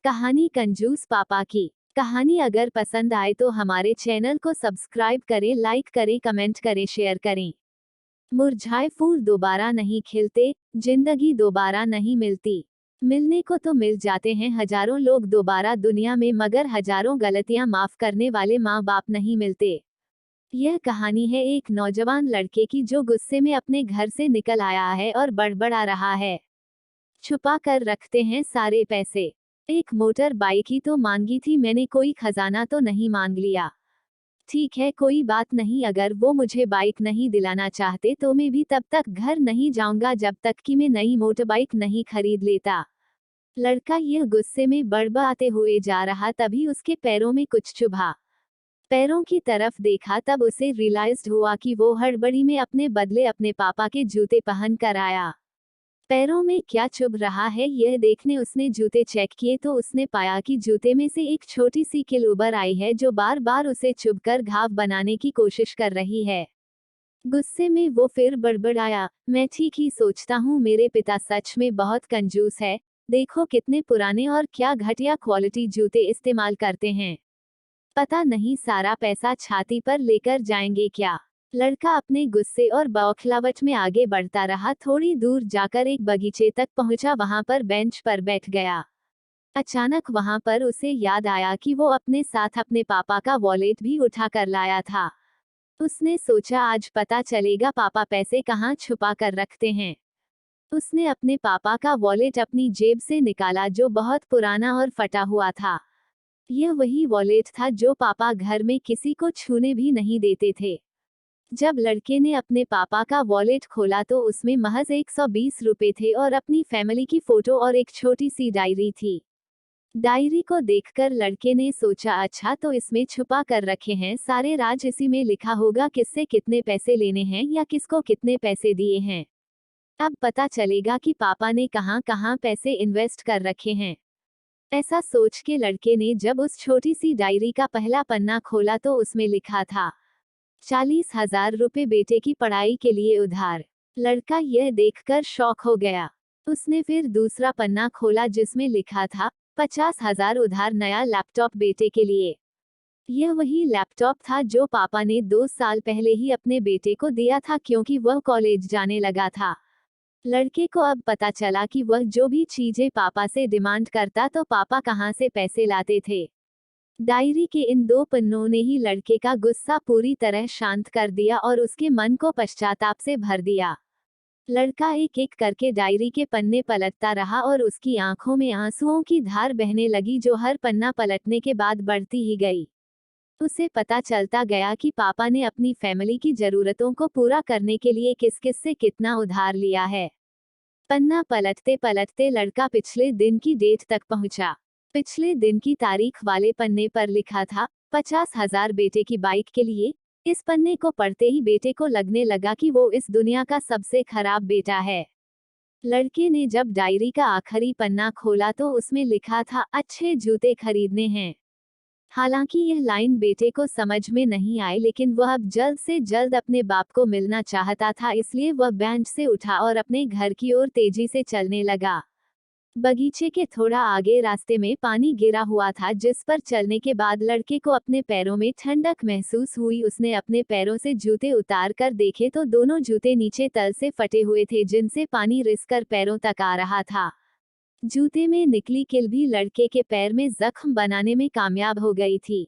कहानी कंजूस पापा की। कहानी अगर पसंद आए तो हमारे चैनल को सब्सक्राइब करें, लाइक करें, कमेंट करें, शेयर करें। मुरझाए फूल दोबारा नहीं खिलते, जिंदगी दोबारा नहीं मिलती। मिलने को तो मिल जाते हैं हजारों लोग दोबारा दुनिया में, मगर हजारों गलतियां माफ करने वाले माँ बाप नहीं मिलते। यह कहानी है एक नौजवान लड़के की जो गुस्से में अपने घर से निकल आया है और बड़बड़ा रहा है। छुपा कर रखते हैं सारे पैसे। एक मोटर बाइक ही तो मांगी थी मैंने, कोई खजाना तो नहीं मांग लिया। ठीक है, कोई बात नहीं, अगर वो मुझे बाइक नहीं दिलाना चाहते तो मैं भी तब तक घर नहीं जाऊंगा जब तक कि मैं नई मोटर बाइक नहीं खरीद लेता। लड़का यह गुस्से में बड़बड़ाते हुए जा रहा, तभी उसके पैरों में कुछ चुभा। पैरों की तरफ देखा तब उसे रियलाइज्ड हुआ कि वो हड़बड़ी में अपने बदले अपने पापा के जूते पहन कर आया। पैरों में क्या चुभ रहा है यह देखने उसने जूते चेक किए तो उसने पाया कि जूते में से एक छोटी सी कील उभर आई है जो बार बार उसे चुभकर घाव बनाने की कोशिश कर रही है। गुस्से में वो फिर बड़बड़ाया, मैं ठीक ही सोचता हूँ, मेरे पिता सच में बहुत कंजूस है। देखो कितने पुराने और क्या घटिया क्वालिटी जूते इस्तेमाल करते हैं। पता नहीं सारा पैसा छाती पर लेकर जाएंगे क्या। लड़का अपने गुस्से और बौखलाहट में आगे बढ़ता रहा। थोड़ी दूर जाकर एक बगीचे तक पहुंचा, वहां पर बेंच पर बैठ गया। अचानक वहां पर उसे याद आया कि वो अपने साथ अपने पापा का वॉलेट भी उठा कर लाया था। उसने सोचा आज पता चलेगा पापा पैसे कहाँ छुपा कर रखते हैं। उसने अपने पापा का वॉलेट अपनी जेब से निकाला जो बहुत पुराना और फटा हुआ था। यह वही वॉलेट था जो पापा घर में किसी को छूने भी नहीं देते थे। जब लड़के ने अपने पापा का वॉलेट खोला तो उसमें महज 120 रुपए थे और अपनी फैमिली की फोटो और एक छोटी सी डायरी थी। डायरी को देखकर लड़के ने सोचा, अच्छा तो इसमें छुपा कर रखे हैं सारे राज, इसी में लिखा होगा किससे कितने पैसे लेने हैं या किसको कितने पैसे दिए हैं। अब पता चलेगा कि पापा ने कहां कहां पैसे इन्वेस्ट कर रखे हैं। ऐसा सोच के लड़के ने जब उस छोटी सी डायरी का पहला पन्ना खोला तो उसमें लिखा था 40,000 रुपए बेटे की पढ़ाई के लिए उधार। लड़का यह देखकर शॉक हो गया। उसने फिर दूसरा पन्ना खोला जिसमें लिखा था 50,000 उधार नया लैपटॉप बेटे के लिए। यह वही लैपटॉप था जो पापा ने 2 साल पहले ही अपने बेटे को दिया था क्योंकि वह कॉलेज जाने लगा था। लड़के को अब पता चला कि वह जो भी चीजें पापा से डिमांड करता तो पापा कहाँ से पैसे लाते थे। डायरी के इन 2 पन्नों ने ही लड़के का गुस्सा पूरी तरह शांत कर दिया और उसके मन को पश्चाताप से भर दिया। लड़का एक एक करके डायरी के पन्ने पलटता रहा और उसकी आंखों में आंसुओं की धार बहने लगी जो हर पन्ना पलटने के बाद बढ़ती ही गई। उसे पता चलता गया कि पापा ने अपनी फैमिली की जरूरतों को पूरा करने के लिए किस किस से कितना उधार लिया है। पन्ना पलटते पलटते लड़का पिछले दिन की डेट तक पहुंचा। पिछले दिन की तारीख वाले पन्ने पर लिखा था 50,000 बेटे की बाइक के लिए। इस पन्ने को पढ़ते ही बेटे को लगने लगा कि वो इस दुनिया का सबसे खराब बेटा है। लड़के ने जब डायरी का आखिरी पन्ना खोला तो उसमें लिखा था अच्छे जूते खरीदने हैं। हालांकि यह लाइन बेटे को समझ में नहीं आई, लेकिन वह अब जल्द से जल्द अपने बाप को मिलना चाहता था, इसलिए वह बेंच से उठा और अपने घर की ओर तेजी से चलने लगा। बगीचे के थोड़ा आगे रास्ते में पानी गिरा हुआ था जिस पर चलने के बाद लड़के को अपने पैरों में ठंडक महसूस हुई। उसने अपने पैरों से जूते उतार कर देखे तो दोनों जूते नीचे तल से फटे हुए थे जिनसे पानी रिसकर पैरों तक आ रहा था। जूते में निकली कील भी लड़के के पैर में जख्म बनाने में कामयाब हो गई थी।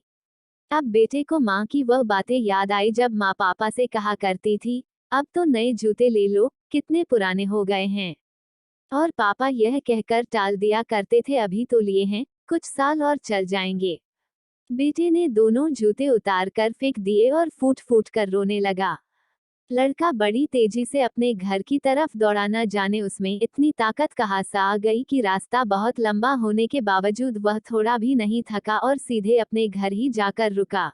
अब बेटे को माँ की वह बातें याद आई जब माँ पापा से कहा करती थी, अब तो नए जूते ले लो, कितने पुराने हो गए हैं। और पापा यह कहकर टाल दिया करते थे, अभी तो लिए हैं, कुछ साल और चल जाएंगे। बेटे ने दोनों जूते उतार कर फेंक दिए और फूट फूट कर रोने लगा। लड़का बड़ी तेजी से अपने घर की तरफ दौड़ा, न जाने उसमें इतनी ताकत कहाँ से आ गई कि रास्ता बहुत लंबा होने के बावजूद वह थोड़ा भी नहीं थका और सीधे अपने घर ही जाकर रुका।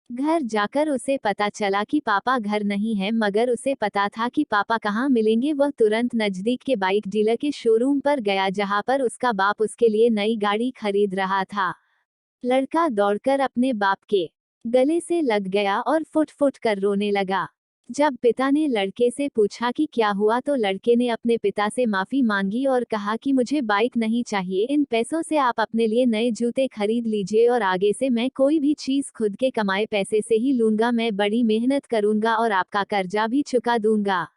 घर जाकर उसे पता चला कि पापा घर नहीं है, मगर उसे पता था कि पापा कहाँ मिलेंगे। वह तुरंत नजदीक के बाइक डीलर के शोरूम पर गया जहां पर उसका बाप उसके लिए नई गाड़ी खरीद रहा था। लड़का दौड़कर अपने बाप के गले से लग गया और फुट फुट कर रोने लगा। जब पिता ने लड़के से पूछा कि क्या हुआ तो लड़के ने अपने पिता से माफी मांगी और कहा कि मुझे बाइक नहीं चाहिए, इन पैसों से आप अपने लिए नए जूते खरीद लीजिए और आगे से मैं कोई भी चीज खुद के कमाए पैसे से ही लूंगा, मैं बड़ी मेहनत करूंगा और आपका कर्जा भी चुका दूंगा।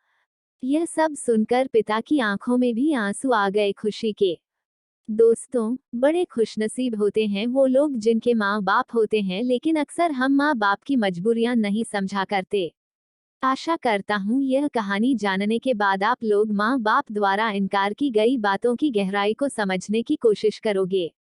यह सब सुनकर पिता की आंखों में भी आंसू आ गए खुशी के। दोस्तों, बड़े खुशनसीब होते हैं वो लोग जिनके माँ बाप होते हैं, लेकिन अक्सर हम माँ बाप की मजबूरियां नहीं समझा करते। आशा करता हूँ यह कहानी जानने के बाद आप लोग माँ बाप द्वारा इनकार की गई बातों की गहराई को समझने की कोशिश करोगे।